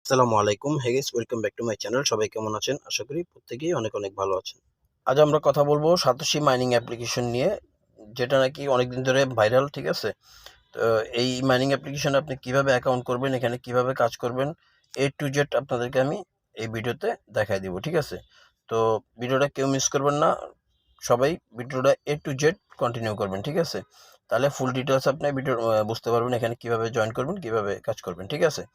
আসসালামু আলাইকুম। Hey guys, welcome back to my channel. সবাই কেমন আছেন? আশা করি প্রত্যেকেই অনেক অনেক ভালো আছেন। আজ আমরা কথা বলবো সাতোশি মাইনিং অ্যাপ্লিকেশন নিয়ে, যেটা নাকি অনেকদিন ধরে ভাইরাল। ঠিক আছে, তো এই মাইনিং অ্যাপ্লিকেশনে আপনি কিভাবে অ্যাকাউন্ট করবেন, এখানে কিভাবে কাজ করবেন, A to Z আপনাদেরকে আমি এই ভিডিওতে দেখাই দিব। ঠিক আছে, তো ভিডিওটা কেউ মিস করবেন না, সবাই ভিডিওটা A to Z কন্টিনিউ করবেন। ঠিক আছে, তাহলে ফুল ডিটেলস আপনি ভিডিও বুঝতে পারবেন, এখানে কিভাবে জয়েন করবেন, কিভাবে কাজ করবেন। ঠিক আছে,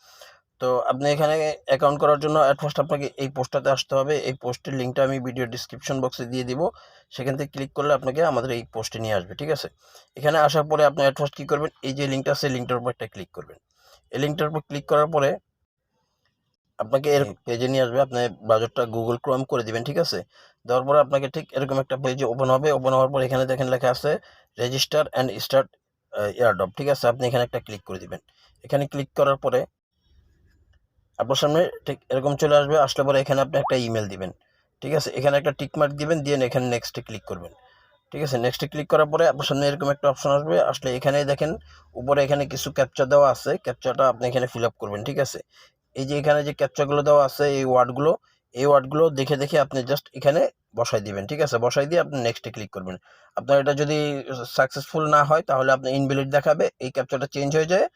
তো আপনি এখানে অ্যাকাউন্ট করার জন্য অ্যাট ফার্স্ট আপনাকে এই পোস্টটাতে আসতে হবে। এই পোস্টের লিঙ্কটা আমি ভিডিও ডিসক্রিপশন বক্সে দিয়ে দিব। সেখান থেকে ক্লিক করলে আপনাকে আমাদের এই পোস্টে নিয়ে আসবে। ঠিক আছে, এখানে আসার পরে আপনি অ্যাট ফার্স্ট কী করবেন, এই যে লিঙ্কটা আছে লিঙ্কটার উপর একটা ক্লিক করবেন। এই লিঙ্কটার উপর ক্লিক করার পরে আপনাকে এরকম পেজে নিয়ে আসবে। আপনি ব্রাউজারটা গুগল ক্রোম করে দিবেন। ঠিক আছে, দেওয়ার পরে আপনাকে ঠিক এরকম একটা পেজে ওপেন হবে। ওপেন হওয়ার পর এখানে দেখেন লেখা আছে রেজিস্টার অ্যান্ড স্টার্ট এয়ারড্রপ। ঠিক আছে, আপনি এখানে একটা ক্লিক করে দিবেন। এখানে ক্লিক করার পরে আপনার সামনে ঠিক এরকম চলে আসবে। আসলে পরে এখানে আপনি একটা ইমেল দিবেন। ঠিক আছে, এখানে একটা টিক মার্ক দিবেন, দিয়ে এখানে নেক্সটে ক্লিক করবেন। ঠিক আছে, নেক্সটে ক্লিক করার পরে আপনার সামনে এরকম একটা অপশন আসবে। আসলে এখানে দেখেন উপরে এখানে কিছু ক্যাপচা দেওয়া আছে, ক্যাপচাটা আপনি এখানে ফিল আপ করবেন। ঠিক আছে, এই যে এখানে যে ক্যাপচাগুলো দেওয়া আছে, এই ওয়ার্ডগুলো দেখে দেখে আপনি জাস্ট এখানে বসাই দিবেন। ঠিক আছে, বসাই দিয়ে আপনি নেক্সটে ক্লিক করবেন। আপনার এটা যদি সাকসেসফুল না হয় তাহলে আপনি ইনভ্যালিড দেখাবে, এই ক্যাপচাটা চেঞ্জ হয়ে যায়,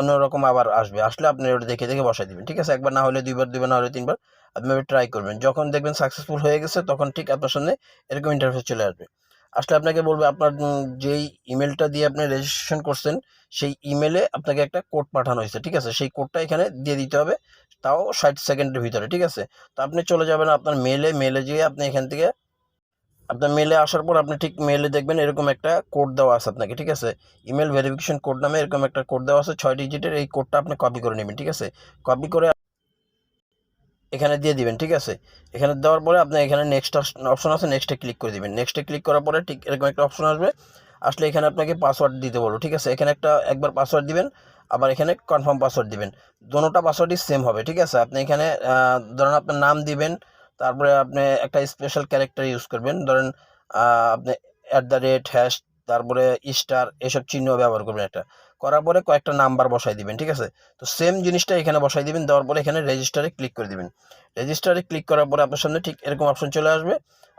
অন্যরকম আবার আসবে। আসলে আপনি ওটা দেখে দেখে বসাই দিবেন। ঠিক আছে, একবার না হলে দুইবার, দুইবার না হলে তিনবার আপনি ট্রাই করবেন। যখন দেখবেন সাকসেসফুল হয়ে গেছে তখন ঠিক আপনার সামনে এরকম ইন্টারফেস চলে আসবে। আসলে আপনাকে বলবে আপনার যেই ইমেলটা দিয়ে আপনি রেজিস্ট্রেশন করছেন সেই ইমেলে আপনাকে একটা কোড পাঠানো হয়েছে। ঠিক আছে, সেই কোডটা এখানে দিয়ে দিতে হবে, তাও 60 সেকেন্ডের ভিতরে। ঠিক আছে, তো আপনি চলে যাবেন আপনার মেলে যেয়ে আপনি এখান থেকে আপনার মেলে আসার পর আপনি ঠিক মেলে দেখবেন এরকম একটা কোড দেওয়া আছে আপনাকে। ঠিক আছে, ইমেল ভেরিফিকেশন কোড নামে এরকম একটা কোড দেওয়া আছে 6 ডিজিটের। এই কোডটা আপনি কপি করে নেবেন। ঠিক আছে, কপি করে এখানে দিয়ে দিবেন। ঠিক আছে, এখানে দেওয়ার পরে আপনি এখানে নেক্সট অপশন আছে, নেক্সটে ক্লিক করে দিবেন। নেক্সটে ক্লিক করার পরে ঠিক এরকম একটা অপশন আসবে। আসলে এখানে আপনাকে পাসওয়ার্ড দিতে বলবো। ঠিক আছে, এখানে একবার পাসওয়ার্ড দিবেন, আবার এখানে কনফার্ম পাসওয়ার্ড দিবেন। দোনোটা পাসওয়ার্ডই সেম হবে। ঠিক আছে, আপনি এখানে ধরেন আপনার নাম দিবেন, তারপরে আপনি একটা স্পেশাল ক্যারেক্টার ইউজ করবেন, ধরেন আপনি @#, তারপরে স্টার, এসব চিহ্ন ব্যবহার করবেন একটা। করার পরে কয়েকটা নাম্বার বসাই দিবেন। ঠিক আছে, তো সেম জিনিসটা এখানে বসাই দিবেন। দেওয়ার পরে এখানে রেজিস্টারে ক্লিক করে দিবেন। রেজিস্টারে ক্লিক করার পরে আপনার সামনে ঠিক এরকম অপশন চলে আসবে।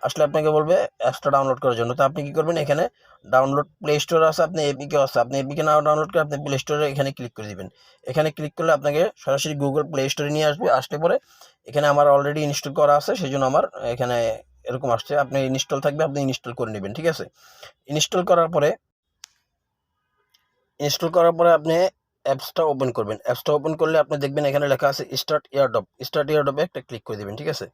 আসলে আপনাকে বলবে অ্যাপসটা ডাউনলোড করার জন্য। তো আপনি কি করবেন, এখানে ডাউনলোড প্লে স্টোর আছে, আপনি এপিকে আছে, আপনি এপিকে না ডাউনলোড করে আপনি প্লে স্টোরে এখানে ক্লিক করে দিবেন। এখানে ক্লিক করলে আপনাকে সরাসরি গুগল প্লে স্টোরে নিয়ে আসবে। আসলে পরে এখানে আমার অলরেডি ইনস্টল করা আছে, সেই জন্য আমার এখানে এরকম আসছে। আপনি ইনস্টল থাকবে, আপনি ইনস্টল করে নেবেন। ঠিক আছে, ইনস্টল করার পরে আপনি অ্যাপসটা ওপেন করবেন। অ্যাপসটা ওপেন করলে আপনি দেখবেন এখানে লেখা আছে স্টার্ট এয়ারড্রপ। স্টার্ট এয়ারড্রপে একটা ক্লিক করে দেবেন। ঠিক আছে,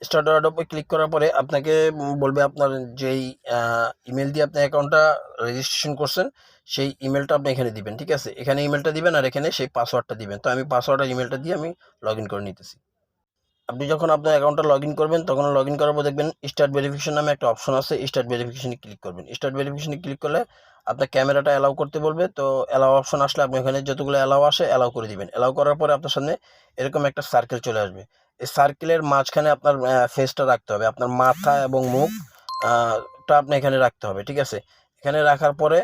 স্টার্ট এয়ারড্রপে ক্লিক করার পরে আপনাকে বলবে আপনার যেই ইমেল দিয়ে আপনি অ্যাকাউন্টটা রেজিস্ট্রেশন করছেন সেই ইমেলটা আপনি এখানে দিবেন। ঠিক আছে, এখানে ইমেলটা দিবেন আর এখানে সেই পাসওয়ার্ডটা দিবেন। তো আমি পাসওয়ার্ড আর ইমেলটা দিয়ে আমি লগ ইন করে নিতেছি। আপনি যখন আপনার অ্যাকাউন্টটা লগ ইন করবেন তখন লগ ইন করার পর দেখবেন স্টার্ট ভেরিফিকেশন নামে একটা অপশন আছে। স্টার্ট ভেরিফিকেশনে ক্লিক করবেন। স্টার্ট ভেরিফিকেশনে ক্লিক করলে আপনার ক্যামেরাটা অ্যালাউ করতে বলবে। তো অ্যালাউ অপশন আসলে আপনি ওখানে যতগুলো অ্যালাউ আসে অ্যালাউ করে দিবেন। অ্যালাউ করার পরে আপনার সামনে এরকম একটা সার্কেল চলে আসবে। এই সার্কেলের মাঝখানে আপনার ফেসটা রাখতে হবে, আপনার মাথা এবং মুখ টা আপনি এখানে রাখতে হবে। ঠিক আছে, এখানে রাখার পরে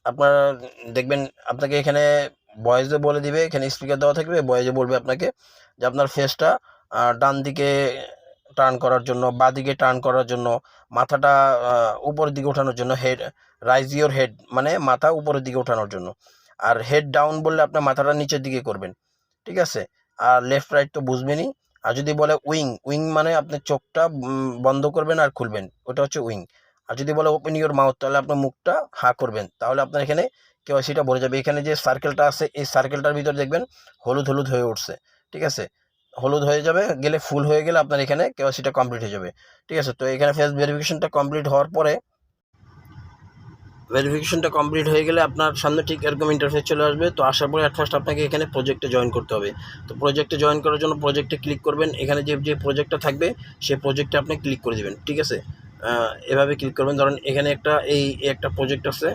আপনার দেখবেন আপনাকে এখানে ভয়েসে বলে দিবে, এখানে স্পিকার দেওয়া থাকবে, ভয়েসে বলবে আপনাকে যে আপনার ফেসটা ডান দিকে টার্ন করার জন্য, বাঁ দিকে টার্ন করার জন্য, মাথাটা উপরের দিকে ওঠানোর জন্য, রাইজ ইওর হেড মানে মাথা উপরের দিকে ওঠানোর জন্য। আর হেড ডাউন বললে আপনার মাথাটা নিচের দিকে করবেন। ঠিক আছে, আর লেফট রাইট তো বুঝবেনই। আর যদি বলে উইং মানে আপনি চোখটা বন্ধ করবেন আর খুলবেন, ওটা হচ্ছে উইং। আর যদি বলে ওপেন ইওর মাউথ, তাহলে আপনার মুখটা হা করবেন, তাহলে আপনার এখানে কেওয়াইসিটা ভরে যাবে। এখানে যে সার্কেলটা আছে এই সার্কেলটার ভিতর দেখবেন হলুদ হলুদ হয়ে উঠছে। ঠিক আছে, হলুদ হয়ে যাবে, গেলে ফুল হয়ে গেলে আপনার এখানে কেওয়াইসিটা কমপ্লিট হয়ে যাবে। ঠিক আছে, তো এখানে ফেস ভেরিফিকেশনটা কমপ্লিট হওয়ার পরে ভেরিফিকেশনটা কমপ্লিট হয়ে গেলে আপনার সামনে ঠিক এরকম ইন্টারফেস চলে আসবে। তো আসার পরে ফার্স্ট আপনাকে এখানে প্রজেক্টে জয়েন করতে হবে। তো প্রজেক্টে জয়েন করার জন্য প্রজেক্টে ক্লিক করবেন। এখানে যে প্রজেক্টটা থাকবে সেই প্রজেক্টে আপনি ক্লিক করে দেবেন। ঠিক আছে, এভাবে ক্লিক করবেন। ধরেন এখানে একটা প্রজেক্ট আছে,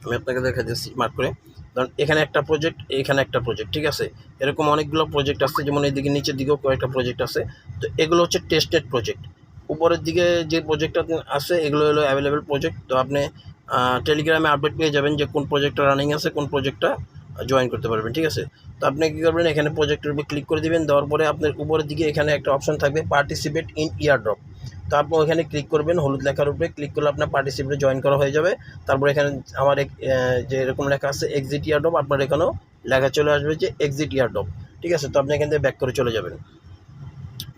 আমি আপনাকে দেখা দিচ্ছি মার্ক করে। ধরুন এখানে একটা প্রজেক্ট, এখানে একটা প্রজেক্ট। ঠিক আছে, এরকম অনেকগুলো প্রজেক্ট আছে, যেমন এইদিকে নিচের দিকেও কয়েকটা প্রজেক্ট আছে। তো এগুলো হচ্ছে টেস্টেড প্রজেক্ট। উপরের দিকে যে প্রজেক্টটা আছে এগুলো হলো অ্যাভেলেবেল প্রজেক্ট। তো আপনি টেলিগ্রামে আপডেট পেয়ে যাবেন যে কোন প্রজেক্টটা রানিং আছে, কোন প্রজেক্টটা জয়েন করতে পারবেন। ঠিক আছে, তো আপনি কী করবেন, এখানে প্রজেক্টের উপর ক্লিক করে দিবেন। দেওয়ার পরে আপনার উপরের দিকে এখানে একটা অপশন থাকবে পার্টিসিপেট ইন ইয়ারড্রপ। তো আপনি ওখানে ক্লিক করবেন, হলুদ লেখার উপরে ক্লিক করলে আপনার পার্টিসিপেটে জয়েন করা হয়ে যাবে। তারপর এখানে আমার যে এরকম লেখা আছে এক্সিট ইয়ারড্রপ, আপনার এখানেও লেখা চলে আসবে যে এক্সিট ইয়ারড্রপ। ঠিক আছে, তো আপনি এখান থেকে ব্যাক করে চলে যাবেন।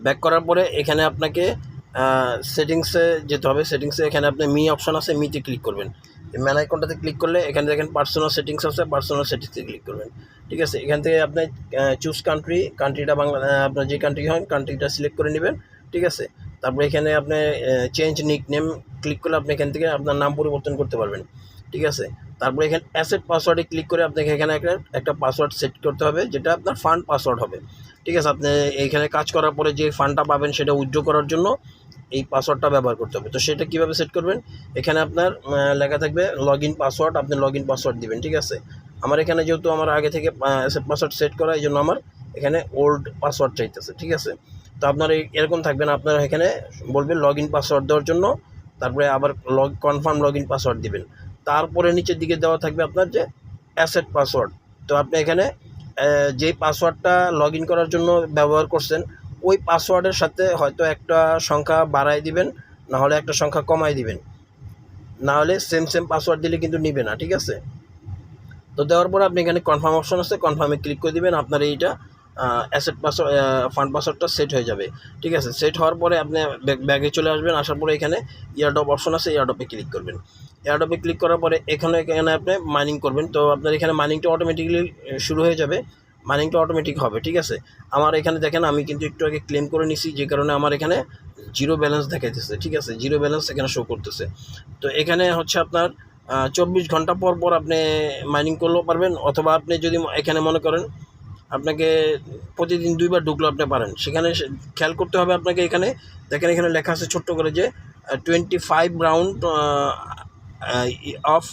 ব্যাক করার পরে এখানে আপনাকে সেটিংসে যেতে হবে। সেটিংসে এখানে আপনি মি অপশন আছে, মিতে ক্লিক করবেন। ম্যান আইকনটাতে ক্লিক করলে এখানে দেখেন পার্সোনাল সেটিংস আছে, পার্সোনাল সেটিংসে ক্লিক করবেন। ঠিক আছে, এখান থেকে আপনি চুজ কান্ট্রিটা বাংলা, আপনার যে কান্ট্রি হয় কান্ট্রিটা সিলেক্ট করে নেবেন। ঠিক আছে, তারপরে এখানে আপনি চেঞ্জ নিক নেম ক্লিক করলে আপনি এখান থেকে আপনার নাম পরিবর্তন করতে পারবেন। ঠিক আছে, তারপরে এখানে অ্যাসেট পাসওয়ার্ডে ক্লিক করে আপনাকে এখানে একটা পাসওয়ার্ড সেট করতে হবে, যেটা আপনার ফান্ড পাসওয়ার্ড হবে। ঠিক আছে, আপনি এইখানে কাজ করার পরে যে ফান্ডটা পাবেন সেটা উইথড্র করার জন্য এই পাসওয়ার্ডটা ব্যবহার করতে হবে। তো সেটা কীভাবে সেট করবেন, এখানে আপনার লেখা থাকবে লগ ইন পাসওয়ার্ড, আপনি লগ ইন পাসওয়ার্ড দিবেন। ঠিক আছে, আমার এখানে যেহেতু আমার আগে থেকে পাসওয়ার্ড সেট করা, এই জন্য আমার এখানে ওল্ড পাসওয়ার্ড চাইতেছে। ঠিক আছে, তো আপনার এরকম থাকবে না, আপনারা এখানে বলবেন লগ ইন পাসওয়ার্ড দেওয়ার জন্য, তারপরে আবার কনফার্ম লগ ইন পাসওয়ার্ড দিবেন। তারপরে নিচের দিকে দেওয়া থাকবে আপনার যে অ্যাসেট পাসওয়ার্ড। তো আপনি এখানে যেই পাসওয়ার্ডটা লগ ইন করার জন্য ব্যবহার করছেন ওই পাসওয়ার্ডের সাথে হয়তো একটা সংখ্যা বাড়ায় দিবেন, নাহলে একটা সংখ্যা কমায় দিবেন, নাহলে সেম পাসওয়ার্ড দিলে কিন্তু নিবে না। ঠিক আছে, তো দেওয়ার পর আপনি এখানে কনফার্ম অপশন আছে, কনফার্মে ক্লিক করে দিবেন। আপনার এইটা অ্যাসেট পাসওয়ার্ড ফান্ড পাসওয়ার্ডটা সেট হয়ে যাবে। ঠিক আছে, সেট হওয়ার পরে আপনি ব্যাগে চলে আসবেন। আসার পরে এখানে ইয়ারড্রপ অপশন আছে, ইয়ারড্রপে ক্লিক করবেন। ইয়ারড্রপে ক্লিক করার পরে এখানে আপনি মাইনিং করবেন। তো আপনার এখানে মাইনিংটা অটোমেটিক্যালি শুরু হয়ে যাবে, মাইনিংটা অটোমেটিক হবে। ঠিক আছে, আমার এখানে দেখেন আমি কিন্তু একটু আগে ক্লেম করে নিছি, যে কারণে আমার এখানে জিরো ব্যালেন্স দেখাইতেছে। ঠিক আছে, জিরো ব্যালেন্স এখানে শো করতেছে। তো এখানে হচ্ছে আপনার 24 ঘন্টা পর পর আপনি মাইনিং করলেও পারবেন, অথবা আপনি যদি এখানে মনে করেন আপনাকে প্রতিদিন 2 বার ঢুকলেও আপনি পারেন। সেখানে খেয়াল করতে হবে আপনাকে, এখানে দেখেন এখানে লেখা আছে ছোট্ট করে যে 25 round off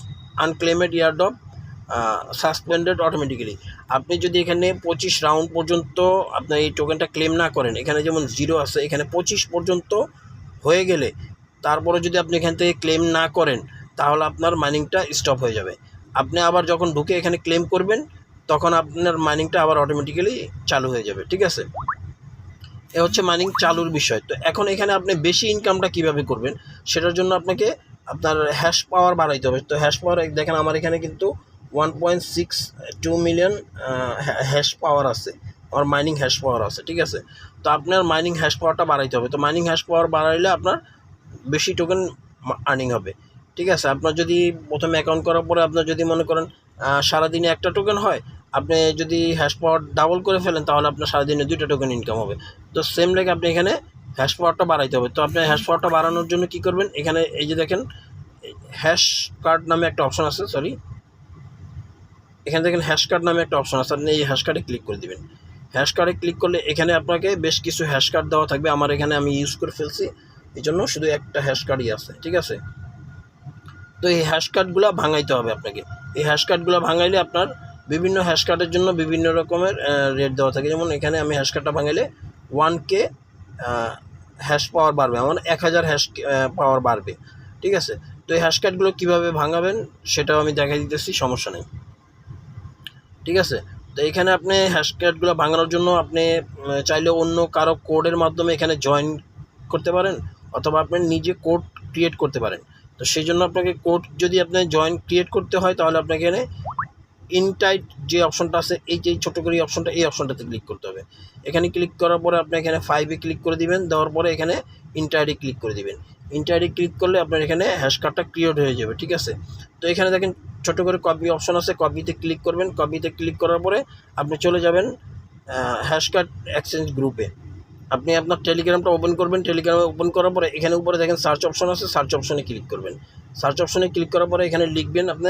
unclaimed airdrop suspended automatically. আপনি যদি এখানে 25 রাউন্ড পর্যন্ত আপনার এই টোকেনটা ক্লেম না করেন, এখানে যেমন 0 আছে, এখানে 25 পর্যন্ত হয়ে গেলে তারপরে যদি আপনি এখান থেকে ক্লেম না করেন তাহলে আপনার মাইনিংটা স্টপ হয়ে যাবে। আপনি আবার যখন ঢুকে এখানে ক্লেম করবেন তখন আপনার মাইনিংটা আবার অটোমেটিক্যালি চালু হয়ে যাবে। ঠিক আছে, এ হচ্ছে মাইনিং চালুর বিষয়। তো এখন এখানে আপনি বেশি ইনকামটা কিভাবে করবেন সেটার জন্য আপনাকে আপনার হ্যাশ পাওয়ার বাড়াইতে হবে। তো হ্যাশ পাওয়ার দেখেন আমার এখানে কিন্তু 1.62 মিলিয়ন হ্যাশ পাওয়ার আছে, আমার মাইনিং হ্যাশ পাওয়ার আছে। ঠিক আছে, তো আপনার মাইনিং হ্যাশ পাওয়ারটা বাড়াইতে হবে। তো মাইনিং হ্যাশ পাওয়ার বাড়াইলে আপনার বেশি টোকেন আর্নিং হবে। ঠিক আছে, আপনার যদি প্রথমে অ্যাকাউন্ট করার পরে আপনার যদি মনে করেন সারাদিনে একটা টোকেন হয়, আপনি যদি হ্যাশ পাওয়ার ডাবল করে ফেলেন তাহলে আপনার সারাদিনে 2টা টোকেন ইনকাম হবে। তো সেম লেগে আপনি এখানে হ্যাশ পাওয়ারটা বাড়াইতে হবে। তো আপনি হ্যাশ পাওয়ারটা বাড়ানোর জন্য কী করবেন, এখানে এই যে দেখেন হ্যাশ কার্ড নামে একটা অপশন আছে, এখানে দেখেন হ্যাশ কার্ড নামে একটা অপশন আছে, আপনি এই হ্যাশ কার্ডে ক্লিক করে দেবেন। হ্যাশ কার্ডে ক্লিক করলে এখানে আপনাকে বেশ কিছু হ্যাশ কার্ড দেওয়া থাকবে। আমার এখানে আমি ইউজ করে ফেলছি, এই জন্য শুধু একটা হ্যাশ কার্ডই আছে। ঠিক আছে, তো এই হ্যাশ কার্ডগুলো ভাঙাইতে হবে আপনাকে। এই হ্যাশ কার্ডগুলো ভাঙাইলে আপনার বিভিন্ন হ্যাশ কার্ডের জন্য বিভিন্ন রকমের রেট দেওয়া থাকে। যেমন এখানে আমি হ্যাশ কার্ডটা ভাঙাইলে 1K হ্যাশ পাওয়ার বাড়বে, আমার 1000 হ্যাশ পাওয়ার বাড়বে। ঠিক আছে, তো এই হ্যাশ কার্ডগুলো কীভাবে ভাঙাবেন সেটাও আমি দেখাই দিতেছি, সমস্যা নেই। ঠিক আছে, তো এখানে আপনি হ্যাশ কার্ডগুলো ভাঙানোর জন্য আপনি চাইলে অন্য কারো কোডের মাধ্যমে এখানে জয়েন করতে পারেন, অথবা আপনি নিজে কোড ক্রিয়েট করতে পারেন। তো সেই জন্য আপনাকে কোড যদি আপনি জয়েন ক্রিয়েট করতে হয় তাহলে আপনাকে এখানে ইনটাইট যে অপশনটা আছে, এই যে ছোটো করে অপশনটা, এই অপশনটাতে ক্লিক করতে হবে। এখানে ক্লিক করার পরে আপনি এখানে 5-এ ক্লিক করে দিবেন। দেওয়ার পরে এখানে ইনটাইটে ক্লিক করে দিবেন। ইনটাইটে ক্লিক করলে আপনার এখানে হ্যাশ কার্ডটা ক্রিয়েট হয়ে যাবে। ঠিক আছে, তো এখানে দেখেন ছোটো করে কপি অপশন আছে, কপিতে ক্লিক করবেন। কপিতে ক্লিক করার পরে আপনি চলে যাবেন হ্যাশ কার্ড এক্সচেঞ্জ গ্রুপে। আপনি আপনার টেলিগ্রামটা ওপেন করবেন। টেলিগ্রামে ওপেন করার পরে এখানে উপরে দেখেন সার্চ অপশন আছে, সার্চ অপশনে ক্লিক করবেন। সার্চ অপশনে ক্লিক করার পরে এখানে লিখবেন আপনি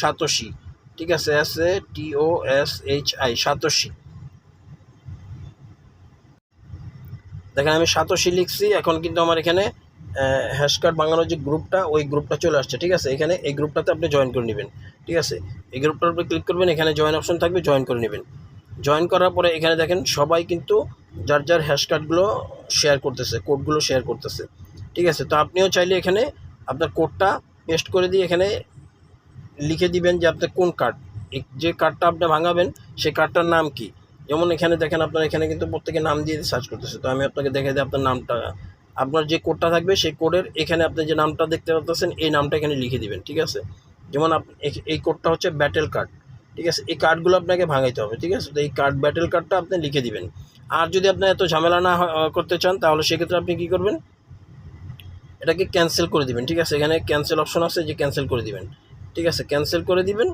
সাতোশি। ঠিক আছে, SATOSHI সাতোশি। দেখেন আমি সাতোশি লিখছি। এখন কিন্তু আমার এখানে হ্যাশ কার্ড বাঙানোর যে গ্রুপটা, ওই গ্রুপটা চলে আসছে। ঠিক আছে, এখানে এই গ্রুপটাতে আপনি জয়েন করে নেবেন। ঠিক আছে, এই গ্রুপটার উপরে ক্লিক করবেন, এখানে জয়েন অপশন থাকবে, জয়েন করে নেবেন। জয়েন করার পরে এখানে দেখেন সবাই কিন্তু যার যার হ্যাশ কার্ডগুলো শেয়ার করতেছে, কোডগুলো শেয়ার করতেছে। ঠিক আছে, তো আপনিও চাইলে এখানে আপনার কোডটা পেস্ট করে দিয়ে এখানে লিখে দিবেন যে আপনার কোন কার্ড, যে কার্ডটা আপনি ভাঙাবেন সেই কার্ডটার নাম কি। যেমন এখানে দেখেন, আপনার এখানে কিন্তু প্রত্যেকে নাম দিয়ে সার্চ করতেছে। তো আমি আপনাকে দেখাই দিই আপনার নামটা, আপনার যে কোডটা থাকবে সেই কোডের এখানে আপনি যে নামটা দেখতে পাচ্ছেন এই নামটা এখানে লিখে দিবেন, ঠিক আছে। যেমন এই কোডটা হচ্ছে ব্যাটেল কার্ড, ঠিক আছে। এই কার্ডগুলো আপনাকে ভাঙাইতে হবে, ঠিক আছে। তো এই ব্যাটেল কার্ডটা আপনি লিখে দিবেন। আর যদি আপনি এত ঝামেলা না করতে চান তাহলে সেক্ষেত্রে আপনি কী করবেন, এটাকে ক্যান্সেল করে দিবেন, ঠিক আছে। এখানে ক্যান্সেল অপশন আছে, যে ক্যান্সেল করে দিবেন, ঠিক আছে। ক্যান্সেল করে দিবেন,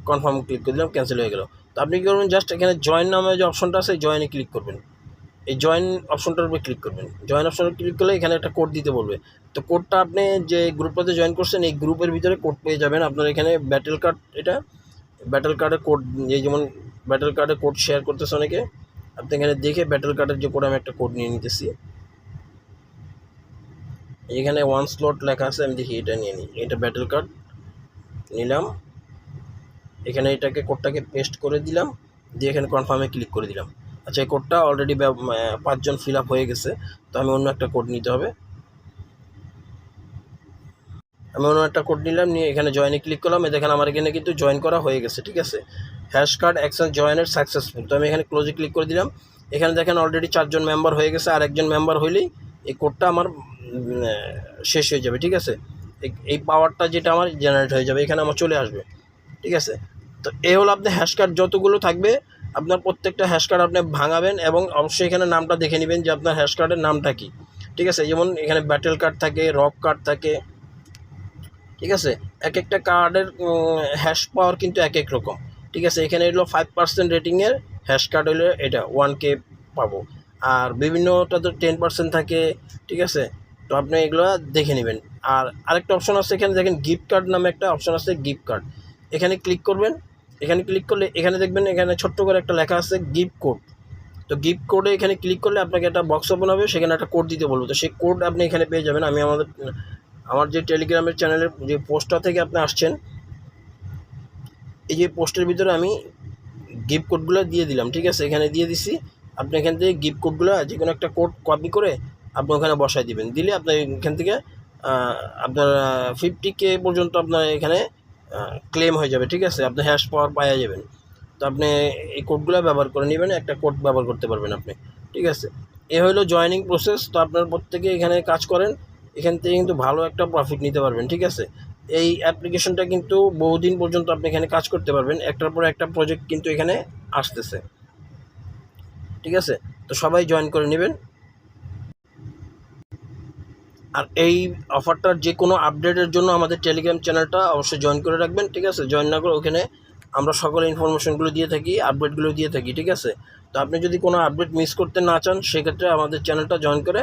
কনফার্ম ক্লিক করে দিলাম, ক্যান্সেল হয়ে গেল। তো আপনি কী করবেন, জাস্ট এখানে জয়েন নামে যে অপশনটা আছে জয়েনে ক্লিক করবেন। এই জয়েন অপশনটার উপরে ক্লিক করবেন। জয়েন অপশনে ক্লিক করলে এখানে একটা কোড দিতে বলবে। তো কোডটা আপনি যে গ্রুপটাতে জয়েন করছেন এই গ্রুপের ভিতরে কোড পেয়ে যাবেন। আপনার এখানে ব্যাটেল কার্ড, এটা ব্যাটেল কার্ডের কোড, এই যেমন ব্যাটেল কার্ডের কোড শেয়ার করতেছে অনেকে, আপনি এখানে দেখে ব্যাটেল কার্ডের যে কোড, আমি একটা কোড নিয়ে নিতেছি। এখানে 1 স্লট লেখা আছে, আমি দেখি এটা নিয়ে নিই। এটা ব্যাটেল কার্ড নিলাম, এখানে এটাকে কোডটাকে পেস্ট করে দিলাম, দিয়ে এখানে কনফার্মে ক্লিক করে দিলাম। আচ্ছা, এই কোডটা অলরেডি 5 জন ফিল আপ হয়ে গেছে। তো আমি অন্য একটা কোড নিতে হবে। আমি অন্য একটা কোড নিলাম, নিয়ে এখানে জয়েনে ক্লিক করলাম। দেখেন আমার এখানে কিন্তু জয়েন করা হয়ে গেছে, ঠিক আছে। হ্যাশ কার্ড এক্সচেঞ্জ জয়েনের সাকসেসফুল। তো আমি এখানে ক্লোজে ক্লিক করে দিলাম। এখানে দেখেন অলরেডি 4 জন মেম্বার হয়ে গেছে, আর একজন মেম্বার হইলেই এই কোডটা আমার শেষ হয়ে যাবে, ঠিক আছে। এই পাওয়ারটা যেটা আমার জেনারেট হয়ে যাবে, এখানে আমার চলে আসবে, ঠিক আছে। তো এই হলো আপনার হ্যাশ কার্ড যতগুলো থাকবে, আপনার প্রত্যেকটা হ্যাশ কার্ড আপনি ভাঙাবেন এবং অবশ্যই এখানে নামটা দেখে নেবেন যে আপনার হ্যাশ কার্ডের নামটা কী, ঠিক আছে। যেমন এখানে ব্যাটেল কার্ড থাকে, রক কার্ড থাকে, ঠিক আছে। এক একটা কার্ডের হ্যাশ পাওয়ার কিন্তু এক এক রকম, ঠিক আছে। এখানে হলো 5% রেটিংয়ের হ্যাশ কার্ড হলে এটা 1K পাবো, আর বিভিন্নটা তো 10% থাকে, ঠিক আছে। তো আপনি এগুলো দেখে নেবেন। আর আরেকটা অপশন আছে, এখানে দেখেন গিফট কার্ড নামে একটা অপশন আছে, গিফট কার্ড। এখানে ক্লিক করবেন। এখানে ক্লিক করলে এখানে দেখবেন এখানে ছোট্ট করে একটা লেখা আছে গিফট কোড। তো গিফট কোডে এখানে ক্লিক করলে আপনাকে একটা বক্স ওপেন হবে, সেখানে একটা কোড দিতে বলবো। তো সেই কোড আপনি এখানে পেয়ে যাবেন। আমি আমার যে টেলিগ্রামের চ্যানেলের যে পোস্টটা থেকে আপনি আসছেন, এই যে পোস্টের ভিতরে আমি গিফট কোডগুলো দিয়ে দিলাম, ঠিক আছে। এখানে দিয়ে দিছি। আপনি এখান থেকে গিফট কোডগুলো যে কোনো একটা কোড কপি করে আপনি ওখানে বসাই দিবেন। দিলে আপনার এখান থেকে আপনার 50K পর্যন্ত আপনার এখানে ক্লেম হয়ে যাবে, ঠিক আছে। আপনি হ্যাশ পাওয়ার পাওয়া যাবেন। তো আপনি এই কোডগুলো ব্যবহার করে নেবেন, একটা কোড ব্যবহার করতে পারবেন আপনি, ঠিক আছে। এ হলো জয়েনিং প্রসেস। তো আপনার প্রত্যেকে এখানে কাজ করেন, এখান থেকে কিন্তু ভালো একটা প্রফিট নিতে পারবেন, ঠিক আছে। এই অ্যাপ্লিকেশনটা কিন্তু বহুদিন পর্যন্ত আপনি এখানে কাজ করতে পারবেন। একটার পর একটা প্রজেক্ট কিন্তু এখানে আসতেছে, ঠিক আছে। তো সবাই জয়েন করে নেবেন। আর এই অফারটার যে কোনো আপডেটের জন্য আমাদের টেলিগ্রাম চ্যানেলটা অবশ্যই জয়েন করে রাখবেন, ঠিক আছে। জয়েন না করে ওখানে আমরা সকল ইনফরমেশনগুলো দিয়ে থাকি, আপডেটগুলো দিয়ে থাকি, ঠিক আছে। তো আপনি যদি কোনো আপডেট মিস করতে না চান সেক্ষেত্রে আমাদের চ্যানেলটা জয়েন করে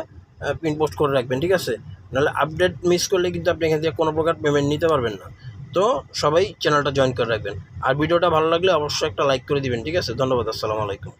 পিন পোস্ট করে রাখবেন, ঠিক আছে। নাহলে আপডেট মিস করলে কিন্তু আপনি এখান থেকে কোনো প্রকার পেমেন্ট নিতে পারবেন না। তো সবাই চ্যানেলটা জয়েন করে রাখবেন। আর ভিডিওটা ভালো লাগলে অবশ্যই একটা লাইক করে দিবেন, ঠিক আছে। ধন্যবাদ, আসসালামু আলাইকুম।